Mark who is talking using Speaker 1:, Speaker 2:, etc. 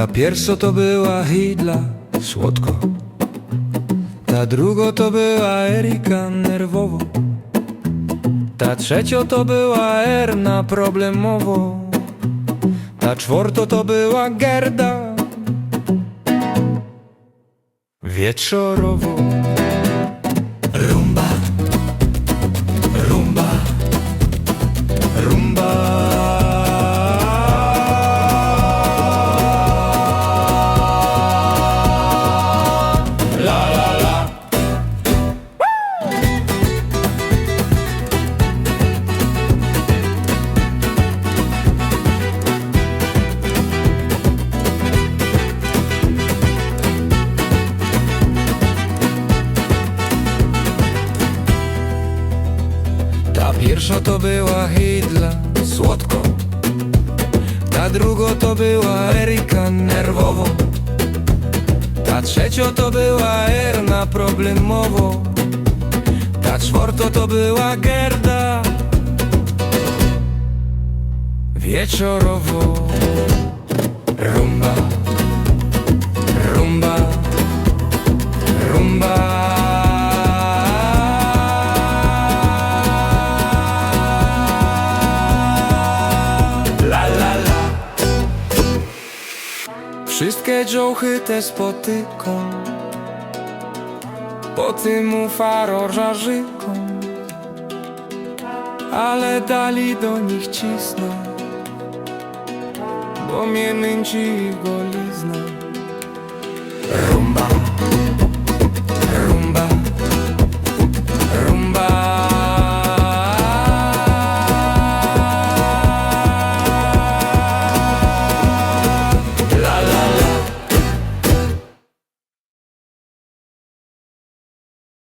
Speaker 1: Ta pierwsza to była Hidla, słodko. Ta druga to była Erika, nerwowo. Ta trzecia to była Erna, problemowo. Ta czwarta to była Gerda, wieczorowo. Rumba, rumba, rumba. La la la. Ta pierwsza to była Hidla, słodko. Ta druga to była Erika, nerwowo. Ta trzecia to była Erna, problemowo. Ta czwarta to była Gerda, wieczorowo. Rumba, rumba, rumba. Wszystkie dżochy te spotykam, po tym faro żarzyką, ale dali do nich cisnę, bo mnie nęci ich golizna. Rumba, rumba.